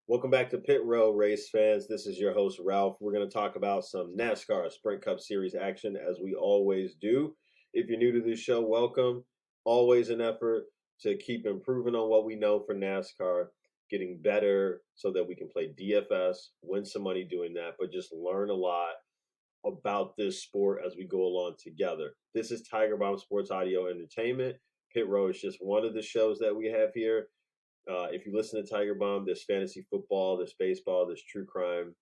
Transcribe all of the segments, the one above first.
Welcome back to Pit Row Race fans. This is your host, Ralph. We're going to talk about some NASCAR Sprint Cup Series action as we always do. If you're new to this show, welcome. Always an effort to keep improving on what we know for NASCAR, getting better so that we can play DFS, win some money doing that, but just learn a lot about this sport as we go along together. This is Tiger Bomb Sports Audio Entertainment. Pit Row is just one of the shows that we have here. If you listen to Tiger Bomb, there's fantasy football, there's baseball, there's true crime,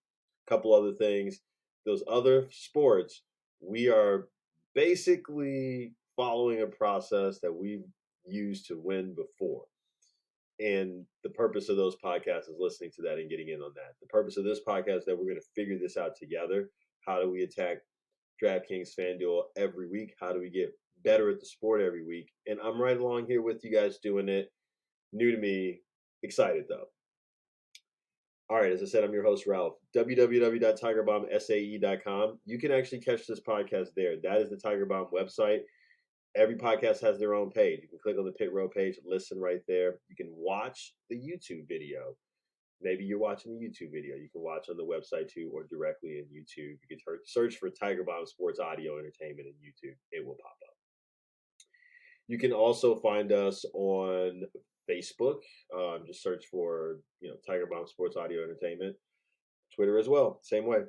a couple other things. Those other sports, we are basically following a process that we've used to win before. And the purpose of those podcasts is listening to that and getting in on that. The purpose of this podcast is that we're going to figure this out together. How do we attack DraftKings FanDuel every week? How do we get better at the sport every week? And I'm right along here with you guys doing it. New to me, excited though. All right, as I said, I'm your host, Ralph. www.tigerbombsae.com. You can actually catch this podcast there. That is the Tiger Bomb website. Every podcast has their own page. You can click on the Pit Row page, listen right there. You can watch the YouTube video. Maybe you're watching the YouTube video. You can watch on the website too, or directly in YouTube. You can search for Tiger Bomb Sports Audio Entertainment in YouTube. It will pop up. You can also find us on Facebook. Just search for Tiger Bomb Sports Audio Entertainment. Twitter as well, same way.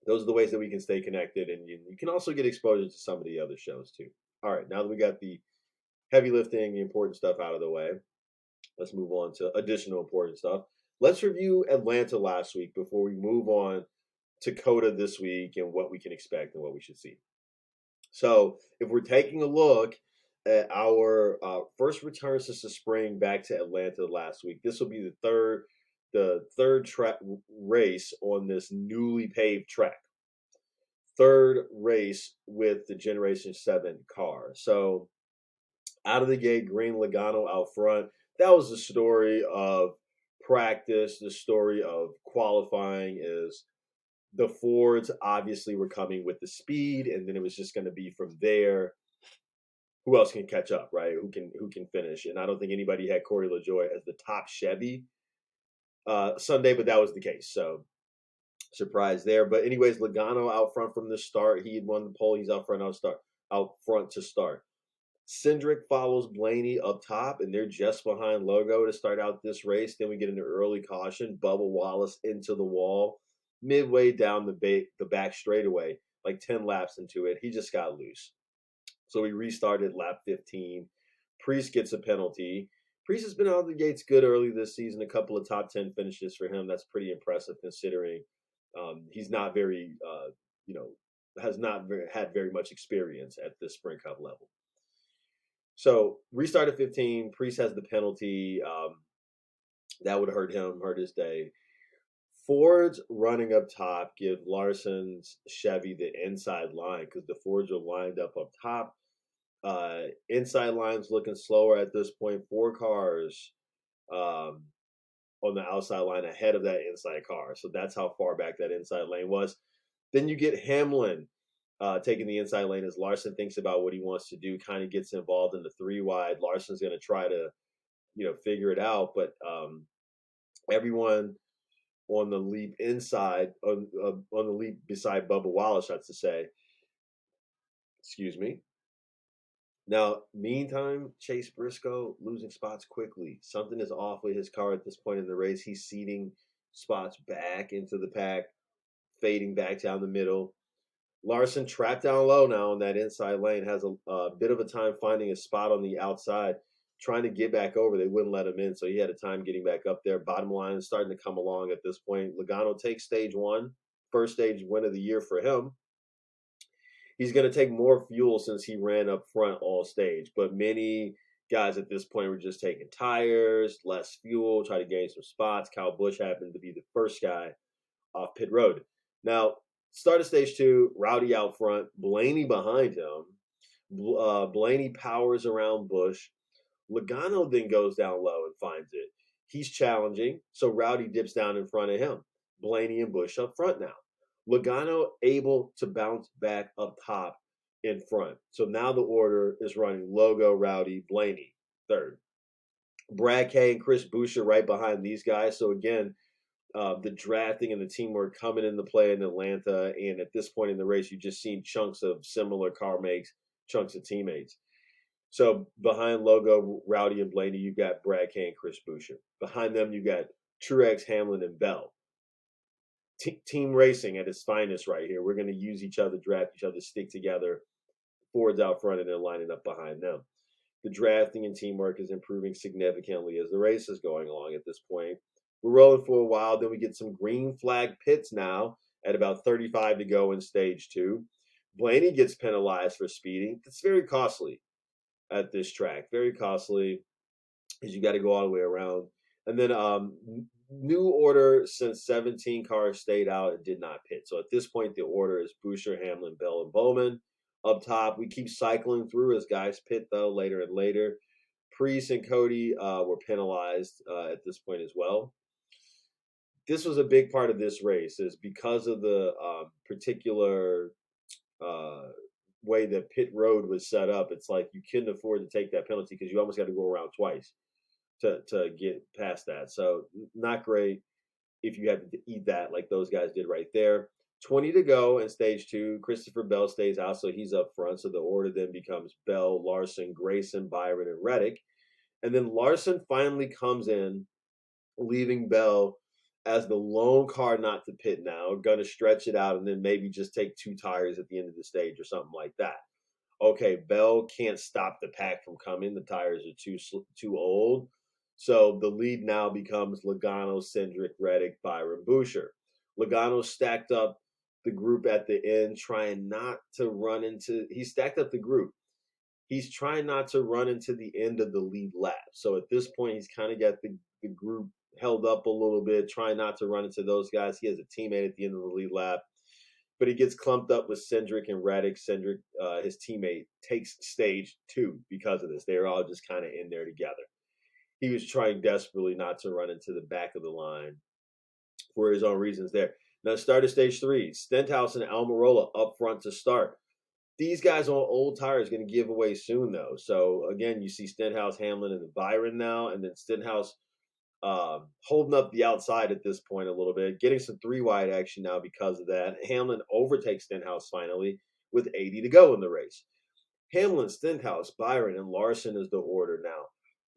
Those are the ways that we can stay connected, and you can also get exposure to some of the other shows too. All right, now that we got the heavy lifting, the important stuff out of the way, let's move on to additional important stuff. Let's review Atlanta last week before we move on to COTA this week and what we can expect and what we should see. So if we're taking a look at our first return since the spring back to Atlanta last week, this will be the third track race on this newly paved track. Third race with the Generation 7 car. So out of the gate, Green Logano out front. That was the story of practice. The story of qualifying is the Fords obviously were coming with the speed, and then it was just going to be from there. Who else can catch up, right? Who can finish? And I don't think anybody had Corey LaJoie as the top Chevy Sunday, but that was the case. So surprise there. But anyways, Logano out front from the start. He had won the pole. He's out front to start. Cindric follows Blaney up top, and they're just behind Logo to start out this race. Then we get an early caution. Bubba Wallace into the wall midway down the back straightaway, like 10 laps into it. He just got loose. So we restarted lap 15. Priest gets a penalty. Priest has been out of the gates good early this season. A couple of top 10 finishes for him. That's pretty impressive considering he's not very, has not had very much experience at the Sprint Cup level. So restart at 15. Priest has the penalty. That would hurt his day. Fords running up top give Larson's Chevy the inside line because the Fords are lined up top. Inside line's looking slower at this point. 4 cars on the outside line ahead of that inside car. So that's how far back that inside lane was. Then you get Hamlin taking the inside lane as Larson thinks about what he wants to do, kind of gets involved in the 3 wide. Larson's going to try to, figure it out. But everyone on the leap inside, on the leap beside Bubba Wallace, I should say. Excuse me. Now, meantime, Chase Briscoe losing spots quickly. Something is off with his car at this point in the race. He's ceding spots back into the pack, fading back down the middle. Larson trapped down low now in that inside lane, has a bit of a time finding a spot on the outside, trying to get back over. They wouldn't let him in, so he had a time getting back up there. Bottom line is starting to come along at this point. Logano takes stage 1, first stage win of the year for him. He's going to take more fuel since he ran up front all stage, but many guys at this point were just taking tires, less fuel, try to gain some spots. Kyle Busch happened to be the first guy off pit road. Now, start of stage 2, Rowdy out front, Blaney behind him. Blaney powers around Busch. Logano then goes down low and finds it. He's challenging, so Rowdy dips down in front of him. Blaney and Busch up front now. Logano able to bounce back up top in front. So now the order is running Logo, Rowdy, Blaney, third. Brad K and Chris Buescher right behind these guys. So again, the drafting and the teamwork coming into play in Atlanta. And at this point in the race, you've just seen chunks of similar car makes, chunks of teammates. So behind Logo, Rowdy, and Blaney, you've got Brad K and Chris Buescher. Behind them, you've got Truex, Hamlin, and Bell. Team racing at its finest right here. We're going to use each other, draft each other, stick together, Fords out front, and then lining up behind them. The drafting and teamwork is improving significantly as the race is going along at this point. We're rolling for a while, then we get some green flag pits now at about 35 to go in stage 2. Blaney gets penalized for speeding. It's very costly at this track. Very costly because you got to go all the way around. And then new order since 17 cars stayed out and did not pit. So at this point, the order is Buescher, Hamlin, Bell, and Bowman. Up top, we keep cycling through as guys pit, though, later and later. Priest and Cody were penalized at this point as well. This was a big part of this race is because of the particular way that pit road was set up. It's like you couldn't afford to take that penalty because you almost got to go around twice to get past that. So not great if you had to eat that like those guys did right there. 20 to go in stage 2. Christopher Bell stays out, so he's up front. So the order then becomes Bell, Larson, Grayson, Byron, and Reddick. And then Larson finally comes in, leaving Bell as the lone car not to pit now, going to stretch it out and then maybe just take 2 tires at the end of the stage or something like that. Okay, Bell can't stop the pack from coming. The tires are too old. So the lead now becomes Logano, Cindric, Reddick, Byron, Buescher. Logano stacked up the group at the end, trying not to run into – he stacked up the group. He's trying not to run into the end of the lead lap. So at this point, he's kind of got the group held up a little bit, trying not to run into those guys. He has a teammate at the end of the lead lap. But he gets clumped up with Cindric and Reddick. Cindric, his teammate, takes stage 2 because of this. They're all just kind of in there together. He was trying desperately not to run into the back of the line for his own reasons there. Now, start of stage 3. Stenhouse and Almirola up front to start. These guys on old tires going to give away soon, though. So, again, you see Stenhouse, Hamlin, and Byron now, and then Stenhouse holding up the outside at this point a little bit, getting some 3-wide action now because of that. Hamlin overtakes Stenhouse finally with 80 to go in the race. Hamlin, Stenhouse, Byron, and Larson is the order now.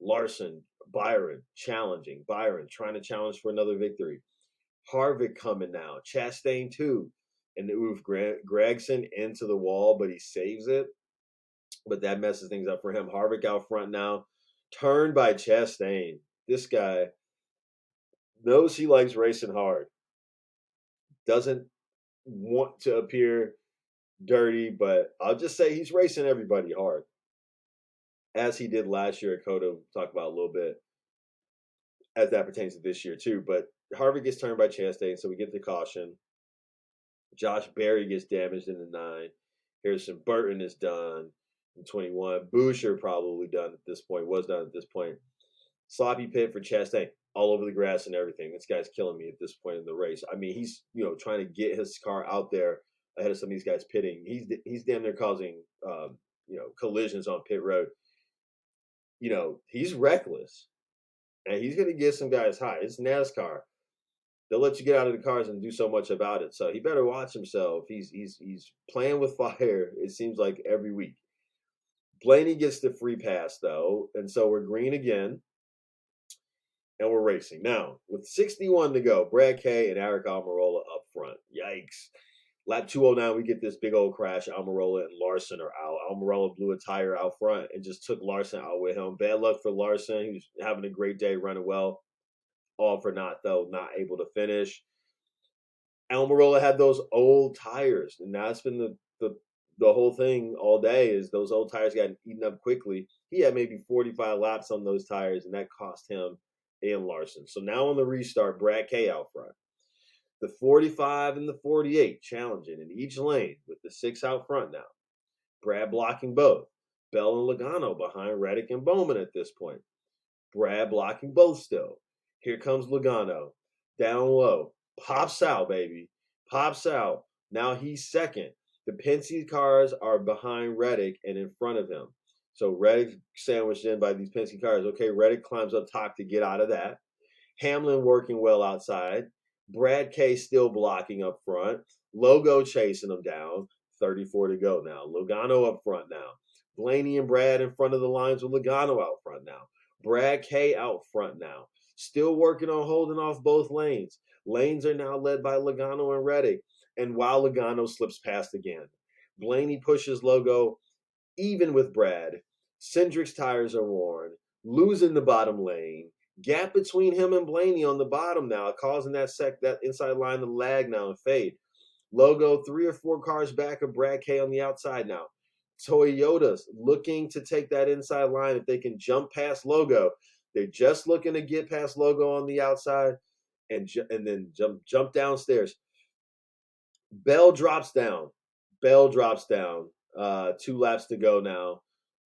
Larson, Byron, challenging. Byron trying to challenge for another victory. Harvick coming now. Chastain too. And oof, Gregson into the wall, but he saves it. But that messes things up for him. Harvick out front now. Turned by Chastain. This guy knows he likes racing hard. Doesn't want to appear dirty, but I'll just say he's racing everybody hard. As he did last year at COTA. We'll talk about a little bit as that pertains to this year too. But Harvick gets turned by Chastain, so we get the caution. Josh Berry gets damaged in the 9. Harrison Burton is done in 21. Buescher probably done at this point, was done at this point. Sloppy pit for Chastain, all over the grass and everything. This guy's killing me at this point in the race. I mean, he's trying to get his car out there ahead of some of these guys pitting. He's damn near causing collisions on pit road. He's reckless, and he's going to get some guys high. It's NASCAR. They'll let you get out of the cars and do so much about it. So he better watch himself. He's playing with fire, it seems like, every week. Blaney gets the free pass, though, and so we're green again, and we're racing. Now, with 61 to go, Brad K and Eric Almirola up front. Yikes. Lap 209, we get this big old crash. Almirola and Larson are out. Almirola blew a tire out front and just took Larson out with him. Bad luck for Larson. He was having a great day, running well. All for naught, though, not able to finish. Almirola had those old tires, and that's been the whole thing all day is those old tires got eaten up quickly. He had maybe 45 laps on those tires, and that cost him and Larson. So now on the restart, Brad K out front. The 45 and the 48 challenging in each lane with the 6 out front now. Brad blocking both. Bell and Logano behind Reddick and Bowman at this point. Brad blocking both still. Here comes Logano. Down low. Pops out, baby. Pops out. Now he's second. The Penske cars are behind Reddick and in front of him. So Reddick sandwiched in by these Penske cars. Okay, Reddick climbs up top to get out of that. Hamlin working well outside. Brad K still blocking up front. Logo chasing him down. 34 to go now. Logano up front now. Blaney and Brad in front of the lines with Logano out front now. Brad K out front now. Still working on holding off both lanes. Lanes are now led by Logano and Reddick. And while Logano slips past again, Blaney pushes Logo even with Brad. Cindric's tires are worn, losing the bottom lane. Gap between him and Blaney on the bottom now, causing that inside line to lag now and fade. Logo 3 or 4 cars back of Brad K on the outside now. Toyota's looking to take that inside line if they can jump past Logo. They're just looking to get past Logo on the outside and then jump downstairs. Bell drops down. 2 laps to go now.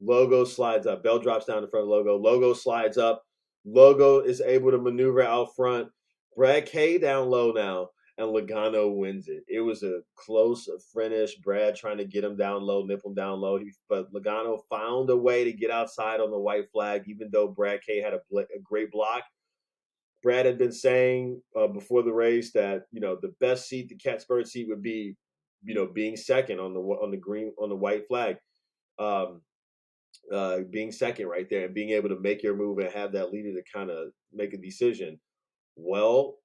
Logo slides up. Bell drops down in front of Logo. Logo slides up. Logo is able to maneuver out front. Brad K down low now, and Logano wins it. It was a close finish. Brad trying to get him down low, nip him down low. But Logano found a way to get outside on the white flag, even though Brad K had a great block. Brad had been saying before the race that the best seat, the catbird seat, would be being second on the white flag, being second right there and being able to make your move and have that leader to kind of make a decision. Well,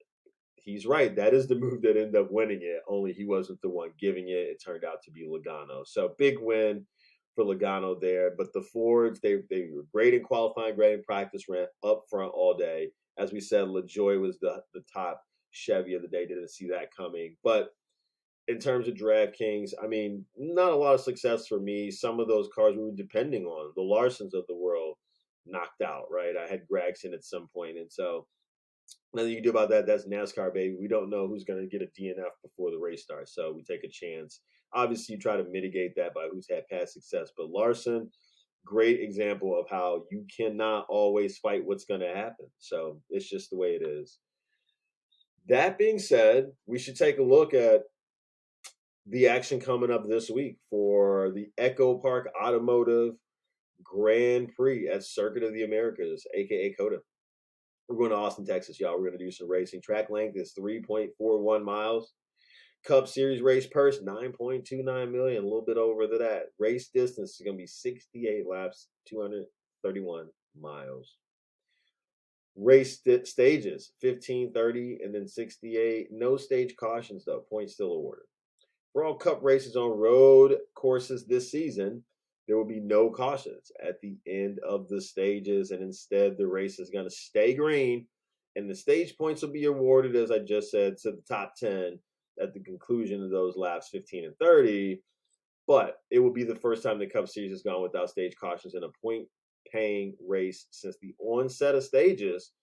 he's right. That is the move that ended up winning it. Only he wasn't the one giving it. It turned out to be Logano. So big win for Logano there. But the Fords, they were great in qualifying, great in practice, ran up front all day. As we said, LaJoie was the top Chevy of the day. Didn't see that coming. But in terms of DraftKings, I mean, not a lot of success for me. Some of those cars we were depending on, the Larsons of the world, knocked out, right? I had Gragson at some point. And so nothing you can do about that. That's NASCAR, baby. We don't know who's going to get a DNF before the race starts. So we take a chance. Obviously, you try to mitigate that by who's had past success. But Larson, great example of how you cannot always fight what's going to happen. So it's just the way it is. That being said, we should take a look at the action coming up this week for the EchoPark Automotive Grand Prix at Circuit of the Americas, aka COTA. We're going to Austin, Texas, y'all. We're going to do some racing. Track length is 3.41 miles. Cup Series race purse, $9.29 million, a little bit over that. Race distance is going to be 68 laps, 231 miles. Race stages, 15, 30, and then 68. No stage cautions, though. Points still awarded. For all Cup races on road courses this season, there will be no cautions at the end of the stages, and instead the race is going to stay green, and the stage points will be awarded, as I just said, to the top 10 at the conclusion of those laps 15 and 30. But it will be the first time the Cup Series has gone without stage cautions in a point-paying race since the onset of stages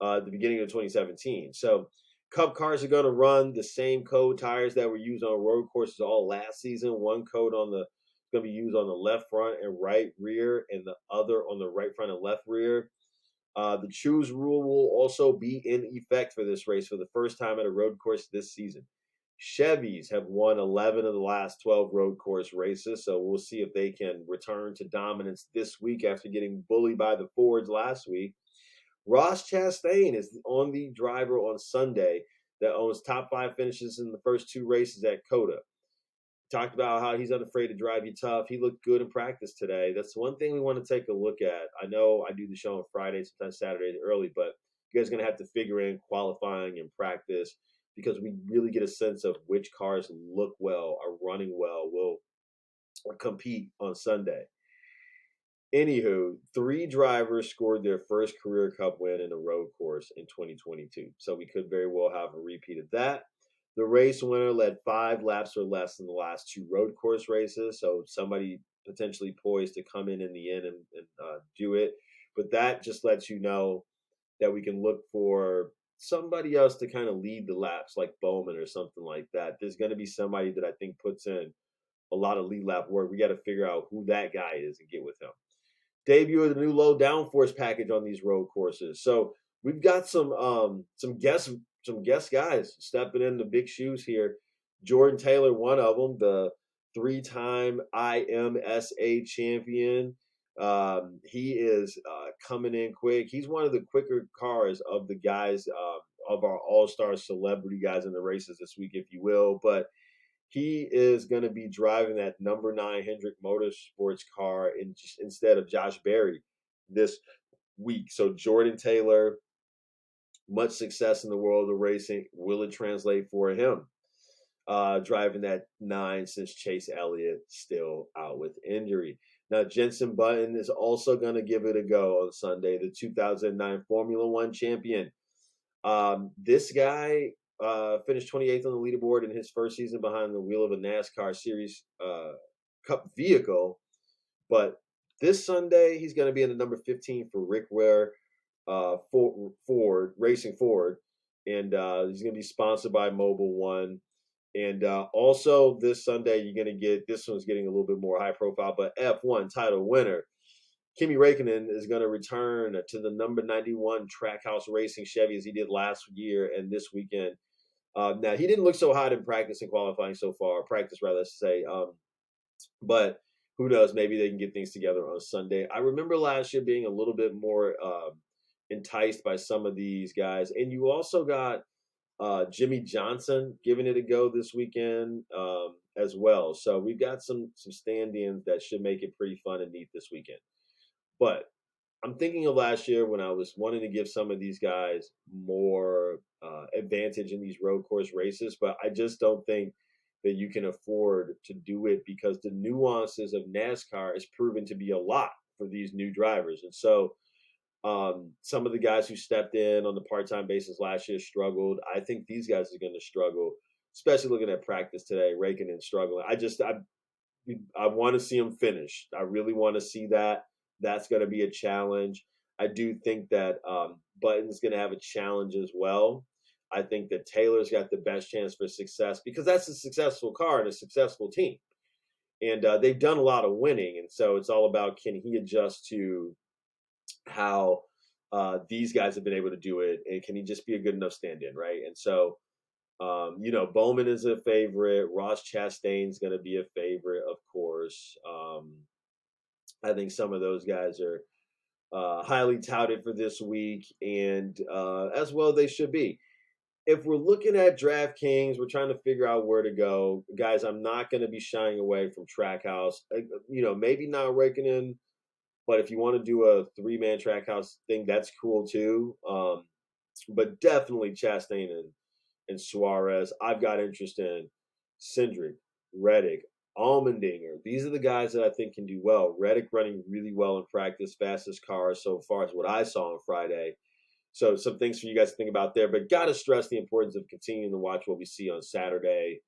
at the beginning of 2017. So Cup cars are going to run the same code tires that were used on road courses all last season. One code going to be used on the left front and right rear, and the other on the right front and left rear. The choose rule will also be in effect for this race for the first time at a road course this season. Chevys have won 11 of the last 12 road course races, so we'll see if they can return to dominance this week after getting bullied by the Fords last week. Ross Chastain is the only driver on Sunday that owns top 5 finishes in the first 2 races at COTA. Talked about how he's unafraid to drive you tough. He looked good in practice today. That's one thing we want to take a look at. I know I do the show on Friday, sometimes Saturdays early, but you guys are going to have to figure in qualifying and practice because we really get a sense of which cars look well, are running well, will compete on Sunday. Anywho, 3 drivers scored their first career Cup win in a road course in 2022. So we could very well have a repeat of that. The race winner led 5 laps or less in the last 2 road course races. So somebody potentially poised to come in the end and do it. But that just lets you know that we can look for somebody else to kind of lead the laps, like Bowman or something like that. There's going to be somebody that I think puts in a lot of lead lap work. We got to figure out who that guy is and get with him. Debut of the new low downforce package on these road courses. So we've got some guest guys stepping in the big shoes here. Jordan Taylor, one of them, the 3-time IMSA champion, He is coming in quick. He's one of the quicker cars of the guys of our all-star celebrity guys in the races this week, if you will. But he is going to be driving that number 9 Hendrick Motorsports car instead of Josh Berry this week. So Jordan Taylor, much success in the world of racing. Will it translate for him? Driving that 9 since Chase Elliott still out with injury. Now, Jenson Button is also going to give it a go on Sunday, the 2009 Formula One champion. This guy finished 28th on the leaderboard in his first season behind the wheel of a NASCAR Series Cup vehicle. But this Sunday, he's going to be in the number 15 for Rick Ware Ford, Racing Ford. And he's going to be sponsored by Mobile One. And also this Sunday, you're going to get, this one's getting a little bit more high profile, but F1 title winner Kimi Räikkönen is going to return to the number 91 Trackhouse Racing Chevy as he did last year and this weekend. Now, he didn't look so hot in practice and qualifying so far, practice rather, let's say. But who knows, maybe they can get things together on Sunday. I remember last year being a little bit more enticed by some of these guys. And you also got Jimmy Johnson giving it a go this weekend as well. So we've got some stand-ins that should make it pretty fun and neat this weekend. But I'm thinking of last year when I was wanting to give some of these guys more advantage in these road course races, but I just don't think that you can afford to do it because the nuances of NASCAR is proven to be a lot for these new drivers. And so some of the guys who stepped in on the part-time basis last year struggled. I think these guys are going to struggle, especially looking at practice today. Räikkönen struggling. I want to see him finish. I really want to see that. That's going to be a challenge. I do think that Button's going to have a challenge as well. I think that Taylor's got the best chance for success because that's a successful car and a successful team. And they've done a lot of winning. And so it's all about, can he adjust to how these guys have been able to do it, and can he just be a good enough stand-in, right? And so, Bowman is a favorite. Ross Chastain's going to be a favorite, of course. I think some of those guys are highly touted for this week, and as well they should be. If we're looking at DraftKings, we're trying to figure out where to go. Guys, I'm not going to be shying away from Trackhouse. Maybe not Räikkönen, but if you want to do a 3-man Trackhouse thing, that's cool too. But definitely Chastain and Suarez. I've got interest in Cindric, Reddick, Allmendinger. These are the guys that I think can do well. Reddick running really well in practice, fastest car so far as what I saw on Friday. So some things for you guys to think about there. But got to stress the importance of continuing to watch what we see on Saturday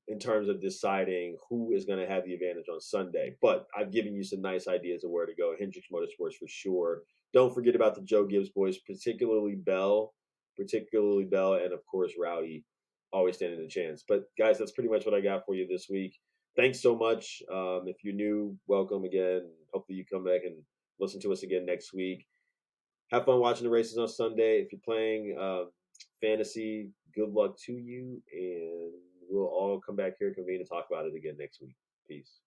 in terms of deciding who is going to have the advantage on Sunday. But I've given you some nice ideas of where to go. Hendricks Motorsports for sure. Don't forget about the Joe Gibbs boys, particularly Bell, and of course Rowdy, always standing a chance. But guys, that's pretty much what I got for you this week. Thanks so much. If you're new, welcome again. Hopefully you come back and listen to us again next week. Have fun watching the races on Sunday. If you're playing fantasy, good luck to you, and we'll all come back here and convene to talk about it again next week. Peace.